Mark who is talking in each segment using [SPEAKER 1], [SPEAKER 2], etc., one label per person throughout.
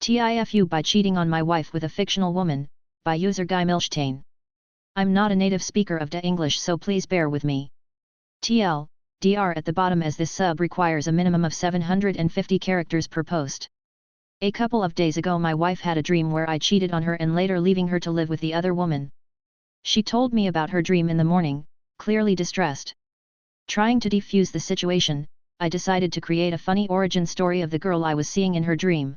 [SPEAKER 1] Tifu by cheating on my wife with a fictional woman, by user Guy Milstein. I'm not a native speaker of the English, so please bear with me. Dr at the bottom, as this sub requires a minimum of 750 characters per post. A couple of days ago my wife had a dream where I cheated on her and later leaving her to live with the other woman. She told me about her dream in the morning, clearly distressed. Trying to defuse the situation, I decided to create a funny origin story of the girl I was seeing in her dream.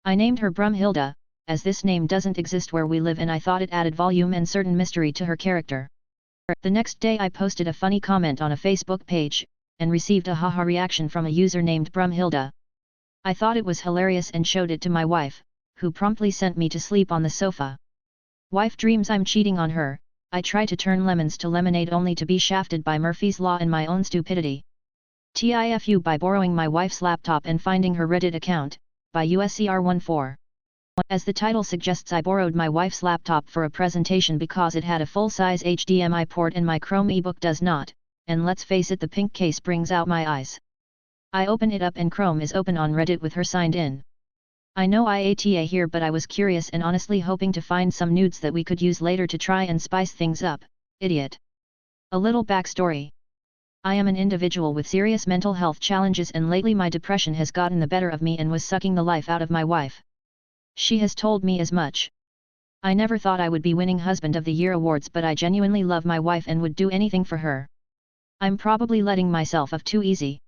[SPEAKER 1] I named her Brumhilda, as this name doesn't exist where we live, and I thought it added volume and certain mystery to her character. The next day I posted a funny comment on a Facebook page, and received a haha reaction from a user named Brumhilda. I thought it was hilarious and showed it to my wife, who promptly sent me to sleep on the sofa. Wife dreams I'm cheating on her. I try to turn lemons to lemonade only to be shafted by Murphy's Law and my own stupidity. Tifu by borrowing my wife's laptop and finding her Reddit account, by USCR14. As the title suggests, I borrowed my wife's laptop for a presentation because it had a full-size HDMI port and my Chrome ebook does not, and let's face it, the pink case brings out my eyes. I open it up and Chrome is open on Reddit with her signed in. I know IATA here, but I was curious and honestly hoping to find some nudes that we could use later to try and spice things up. Idiot. A little backstory. I am an individual with serious mental health challenges, and lately my depression has gotten the better of me and was sucking the life out of my wife. She has told me as much. I never thought I would be winning Husband of the Year awards, but I genuinely love my wife and would do anything for her. I'm probably letting myself off too easy.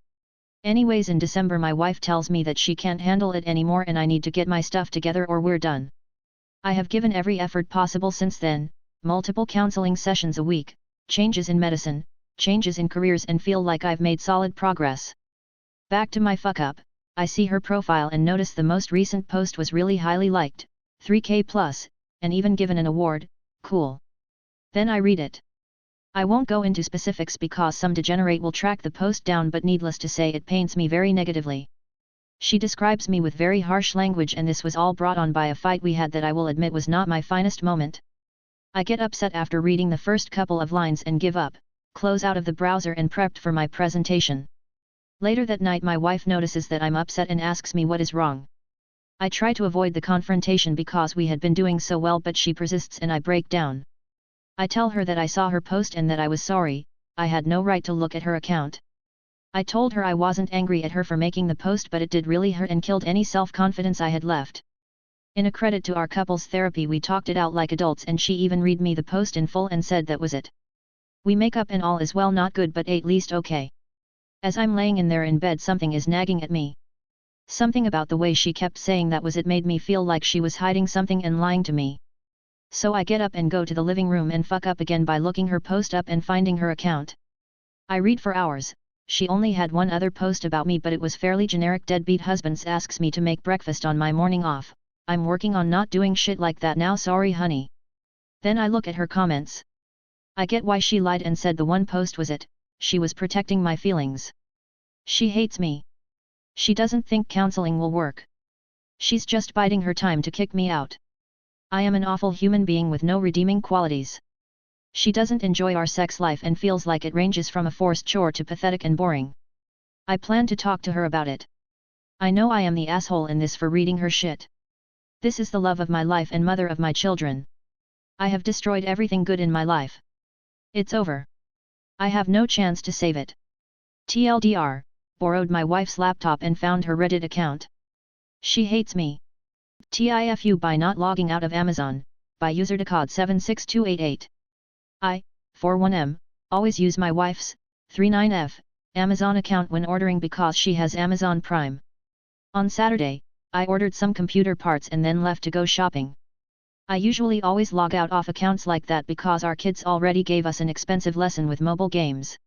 [SPEAKER 1] Anyways, in December my wife tells me that she can't handle it anymore and I need to get my stuff together or we're done. I have given every effort possible since then, multiple counseling sessions a week, changes in medicine, changes in careers, and feel like I've made solid progress. Back to my fuck up. I see her profile and notice the most recent post was really highly liked, 3K plus, and even given an award. Cool. Then I read it. I won't go into specifics because some degenerate will track the post down, but needless to say it paints me very negatively. She describes me with very harsh language, and this was all brought on by a fight we had that I will admit was not my finest moment. I get upset after reading the first couple of lines and give up, close out of the browser and prepped for my presentation. Later that night my wife notices that I'm upset and asks me what is wrong. I try to avoid the confrontation because we had been doing so well, but she persists and I break down. I tell her that I saw her post and that I was sorry, I had no right to look at her account. I told her I wasn't angry at her for making the post, but it did really hurt and killed any self-confidence I had left. In a credit to our couples therapy, we talked it out like adults and she even read me the post in full and said that was it. We make up and all is well, not good but at least okay. As I'm laying in there in bed, something is nagging at me. Something about the way she kept saying that was it made me feel like she was hiding something and lying to me. So I get up and go to the living room and fuck up again by looking her post up and finding her account. I read for hours. She only had one other post about me, but it was fairly generic. Deadbeat husbands asks me to make breakfast on my morning off. I'm working on not doing shit like that now, sorry honey. Then I look at her comments. I get why she lied and said the one post was it. She was protecting my feelings. She hates me. She doesn't think counseling will work. She's just biding her time to kick me out. I am an awful human being with no redeeming qualities. She doesn't enjoy our sex life and feels like it ranges from a forced chore to pathetic and boring. I plan to talk to her about it. I know I am the asshole in this for reading her shit. This is the love of my life and mother of my children. I have destroyed everything good in my life. It's over. I have no chance to save it. TLDR, borrowed my wife's laptop and found her Reddit account. She hates me. TIFU by not logging out of Amazon, by user decod76288. I, 41M, always use my wife's, 39F, Amazon account when ordering because she has Amazon Prime. On Saturday, I ordered some computer parts and then left to go shopping. I usually always log out off accounts like that because our kids already gave us an expensive lesson with mobile games.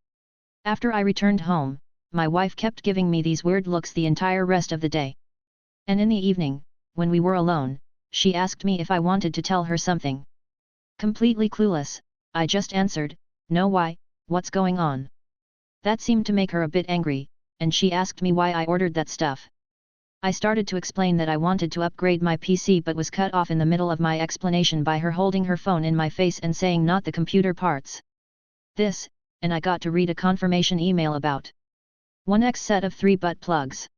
[SPEAKER 1] After I returned home, my wife kept giving me these weird looks the entire rest of the day. And in the evening, when we were alone, she asked me if I wanted to tell her something. Completely clueless, I just answered, "No, why, what's going on?" That seemed to make her a bit angry, and she asked me why I ordered that stuff. I started to explain that I wanted to upgrade my PC but was cut off in the middle of my explanation by her holding her phone in my face and saying not the computer parts. This, and I got to read a confirmation email about 1x set of 3 butt plugs.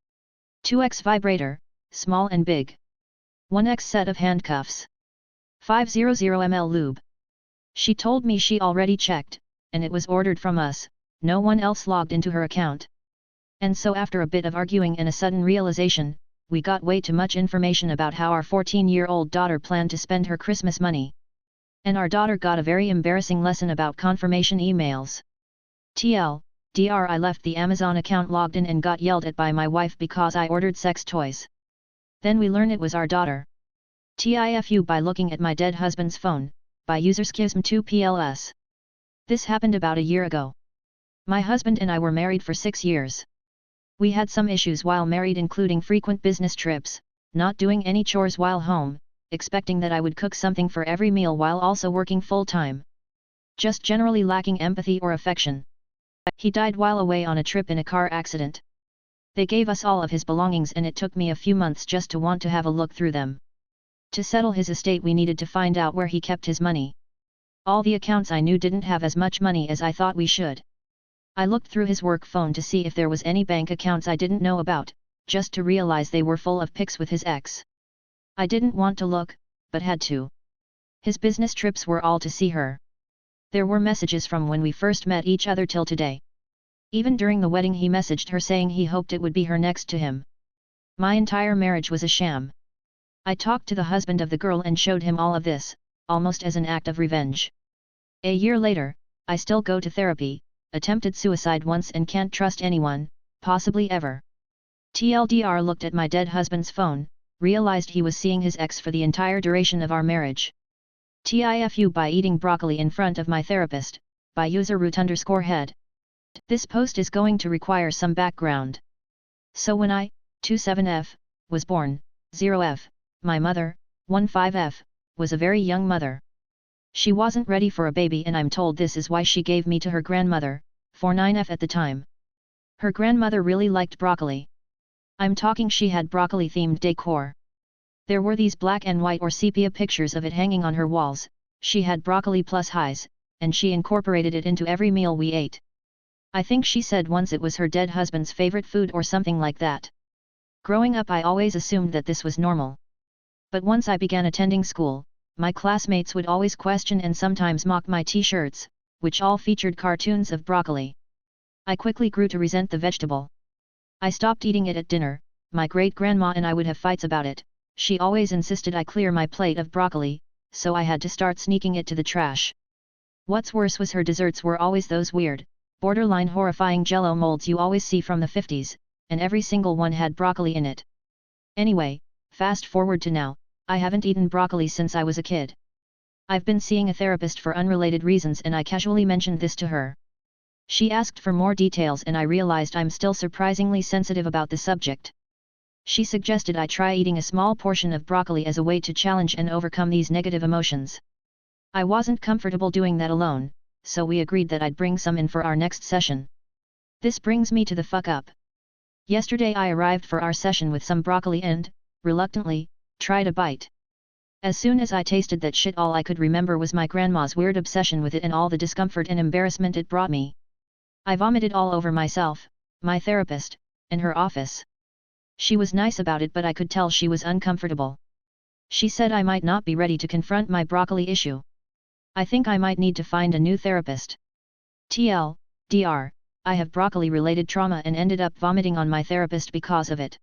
[SPEAKER 1] 2x vibrator, small and big. 1x set of handcuffs. 500 ml lube. She told me she already checked, and it was ordered from us, no one else logged into her account. And so after a bit of arguing and a sudden realization, we got way too much information about how our 14-year-old daughter planned to spend her Christmas money. And our daughter got a very embarrassing lesson about confirmation emails. TLDR, I left the Amazon account logged in and got yelled at by my wife because I ordered sex toys. Then we learn it was our daughter. TIFU, by looking at my dead husband's phone, by user schism2pls. This happened about a year ago. My husband and I were married for 6 years. We had some issues while married, including frequent business trips, not doing any chores while home, expecting that I would cook something for every meal while also working full-time. Just generally lacking empathy or affection. He died while away on a trip in a car accident. They gave us all of his belongings and it took me a few months just to want to have a look through them. To settle his estate we needed to find out where he kept his money. All the accounts I knew didn't have as much money as I thought we should. I looked through his work phone to see if there was any bank accounts I didn't know about, just to realize they were full of pics with his ex. I didn't want to look, but had to. His business trips were all to see her. There were messages from when we first met each other till today. Even during the wedding he messaged her saying he hoped it would be her next to him. My entire marriage was a sham. I talked to the husband of the girl and showed him all of this, almost as an act of revenge. A year later, I still go to therapy, attempted suicide once and can't trust anyone, possibly ever. TLDR looked at my dead husband's phone, realized he was seeing his ex for the entire duration of our marriage. TIFU, by eating broccoli in front of my therapist, by user root_head. This post is going to require some background. So when I, 27F, was born, 0F, my mother, 15F, was a very young mother. She wasn't ready for a baby and I'm told this is why she gave me to her grandmother, 49F at the time. Her grandmother really liked broccoli. I'm talking she had broccoli-themed decor. There were these black and white or sepia pictures of it hanging on her walls, she had broccoli plus highs, and she incorporated it into every meal we ate. I think she said once it was her dead husband's favorite food or something like that. Growing up I always assumed that this was normal. But once I began attending school, my classmates would always question and sometimes mock my t-shirts, which all featured cartoons of broccoli. I quickly grew to resent the vegetable. I stopped eating it at dinner, my great-grandma and I would have fights about it, she always insisted I clear my plate of broccoli, so I had to start sneaking it to the trash. What's worse was her desserts were always those weird, borderline horrifying jello molds you always see from the 50s, and every single one had broccoli in it. Anyway, fast forward to now, I haven't eaten broccoli since I was a kid. I've been seeing a therapist for unrelated reasons and I casually mentioned this to her. She asked for more details and I realized I'm still surprisingly sensitive about the subject. She suggested I try eating a small portion of broccoli as a way to challenge and overcome these negative emotions. I wasn't comfortable doing that alone, so we agreed that I'd bring some in for our next session. This brings me to the fuck up. Yesterday I arrived for our session with some broccoli and, reluctantly, tried a bite. As soon as I tasted that shit, all I could remember was my grandma's weird obsession with it and all the discomfort and embarrassment it brought me. I vomited all over myself, my therapist, and her office. She was nice about it but I could tell she was uncomfortable. She said I might not be ready to confront my broccoli issue. I think I might need to find a new therapist. TLDR, I have broccoli-related trauma and ended up vomiting on my therapist because of it.